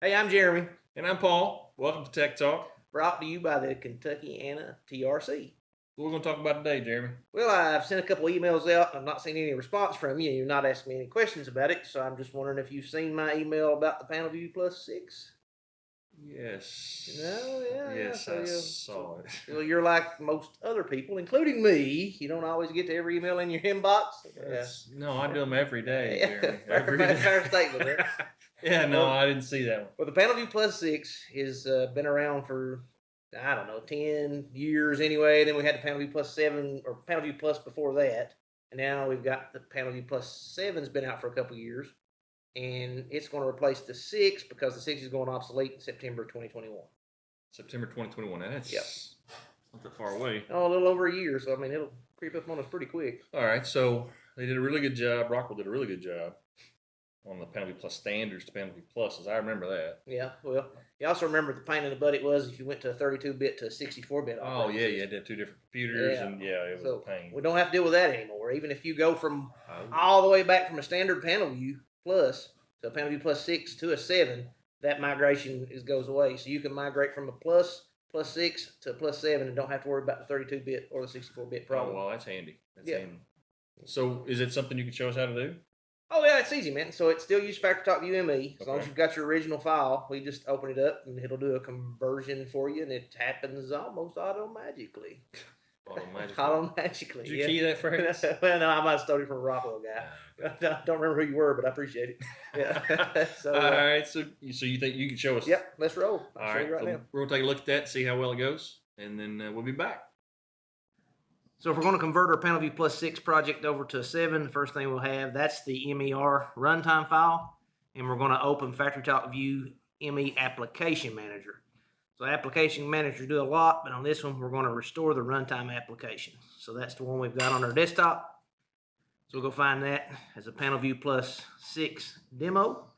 Hey, I'm Jeremy, And I'm Paul. Welcome to Tech Talk. brought to you by the Kentuckiana TRC. What we're going to talk about today, Jeremy? Well, I've sent a couple emails out. I've not seen any response from you. You've not asked me any questions about it, so I'm just wondering if you've seen my email about the PanelView Plus 6. Yes. No, yeah. Yes, I saw it. Well, you're like most other people, including me. You don't always get to every email in your inbox. No, I do them every day, Jeremy. Fair statement, man. Yeah, no, I didn't see that one. Well, the PanelView Plus 6 has been around for, I don't know, 10 years anyway. Then we had the PanelView Plus 7, or PanelView Plus before that. And now we've got the PanelView Plus 7's been out for a couple years. And it's going to replace the 6 because the 6 is going obsolete in September 2021. September 2021. That's Yep. not that far away. Oh, a little over a year. So, I mean, it'll creep up on us pretty quick. All right, so they did a really good job. Rockwell did a really good job on the PanelView Plus standards to PanelView Pluses. I remember that. Yeah, well, you also remember the pain in the butt it was if you went to a 32-bit to a 64-bit. Oh, yeah, you had to have two different computers, and it was a pain. We don't have to deal with that anymore. Even if you go from all the way back from a standard PanelView Plus to a PanelView Plus 6 to a 7, that migration goes away. So you can migrate from a Plus 6 to a Plus 7 and don't have to worry about the 32-bit or the 64-bit problem. Oh, well, that's handy. That's handy. So is it something you can show us how to do? Oh, yeah, it's easy, man. So it still uses FactoryTalk UME. As long as you've got your original file, we just open it up, and it'll do a conversion for you, and it happens almost automagically. Automagically. Did you key that phrase? Well, no, I might have stole it from a Rockwell guy. I don't remember who you were, but I appreciate it. Yeah. So, all right. So you think you can show us? Yep, let's roll. All right. Now. We're going to take a look at that, see how well it goes, and then we'll be back. So if we're going to convert our PanelView Plus 6 project over to a 7, the first thing we'll have, that's the MER runtime file. And we're going to open FactoryTalk View ME Application Manager. So Application Manager do a lot, but on this one, we're going to restore the runtime application. So that's the one we've got on our desktop. So we'll go find that as a PanelView Plus 6 demo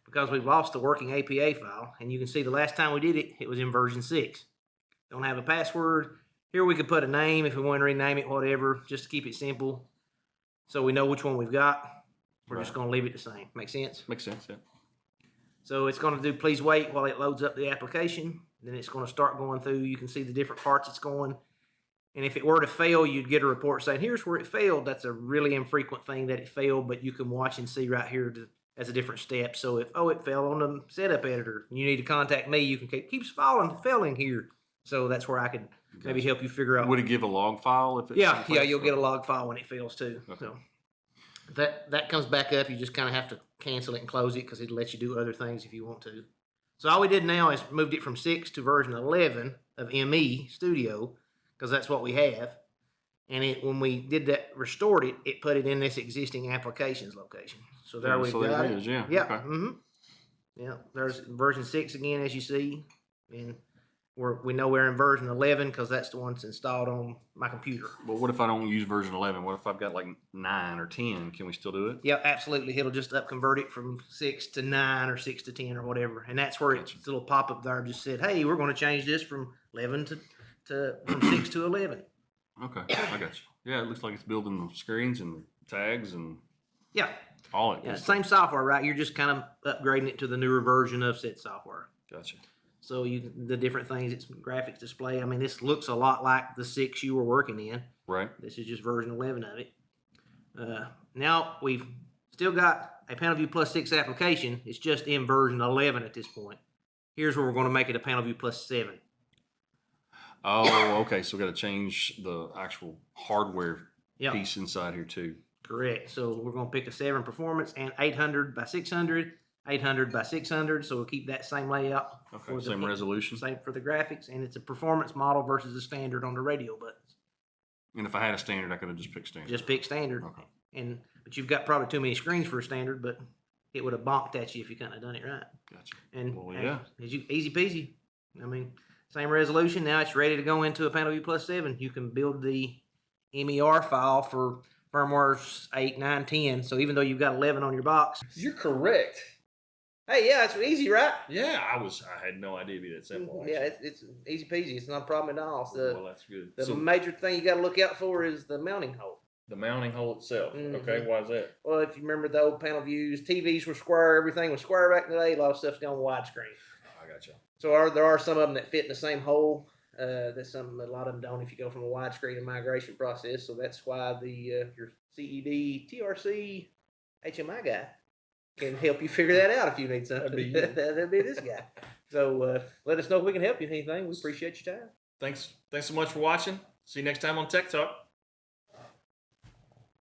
because we've lost the working APA file. And you can see the last time we did it, it was in version 6. Don't have a password. Here we could put a name if we want to rename it, whatever, just to keep it simple so we know which one we've got. We're just going to leave it the same. Make sense? Makes sense, yeah. So it's going to do please wait while it loads up the application. Then it's going to start going through. You can see the different parts it's going. And if it were to fail, you'd get a report saying, here's where it failed. That's a really infrequent thing that it failed, but you can watch and see right here as a different step. So if, it fell on the setup editor, and you need to contact me, you can keeps failing here. So that's where I could maybe help you figure out. Would it give a log file if it's Yeah, you'll get a log file when it fails too. Okay. So that comes back up. You just kind of have to cancel it and close it because it'll let you do other things if you want to. So all we did now is moved it from 6 to version 11 of ME Studio because that's what we have. And when we did that, restored it, it put it in this existing applications location. So there we go. There it is, yeah. Yeah. Okay. Mm-hmm. Yeah. There's version 6 again, as you see, and we know we're in version 11 because that's the one that's installed on my computer. But what if I don't use version 11? What if I've got like 9 or 10? Can we still do it? Yeah, absolutely. It'll just convert it from 6 to 9 or 6 to 10 or whatever. And that's where it's a little pop-up there just said, hey, we're going to change this from 11 from 6 to 11. Okay, I got you. Yeah, it looks like it's building the screens and tags and all it. Yeah, same software, right? You're just kind of upgrading it to the newer version of said software. Gotcha. So the different things, it's graphics display. I mean, this looks a lot like the 6 you were working in. Right. This is just version 11 of it. Now we've still got a PanelView Plus 6 application. It's just in version 11 at this point. Here's where we're going to make it a PanelView Plus 7. Oh, okay. So we got to change the actual hardware piece inside here too. Correct. So we're going to pick a 7 performance and 800 by 600. 800 by 600, so we'll keep that same layout. Okay, same resolution. Same for the graphics, and it's a performance model versus a standard on the radio buttons. And if I had a standard, I could have just picked standard. Just pick standard. Okay. But you've got probably too many screens for a standard, but it would have bonked at you if you couldn't have done it right. Gotcha. And easy peasy. I mean, same resolution. Now it's ready to go into a PanelView Plus 7. You can build the MER file for firmwares 8, 9, 10. So even though you've got 11 on your box. You're correct. Hey, yeah, it's easy, right? Yeah, I had no idea it'd be that simple. Yeah, it's easy peasy. It's not a problem at all. Well, that's good. The major thing you got to look out for is the mounting hole. The mounting hole itself. Mhm. Okay, why is that? Well, if you remember the old panel views, TVs were square, everything was square back in the day. A lot of stuff's gone widescreen. I got you. So there are some of them that fit in the same hole. That's a lot of them don't if you go from a widescreen to migration process. So that's why the your CED TRC HMI guy can help you figure that out if you need something. That'd be you. That'd be this guy. So let us know if we can help you with anything. We appreciate your time. Thanks so much for watching. See you next time on Tech Talk.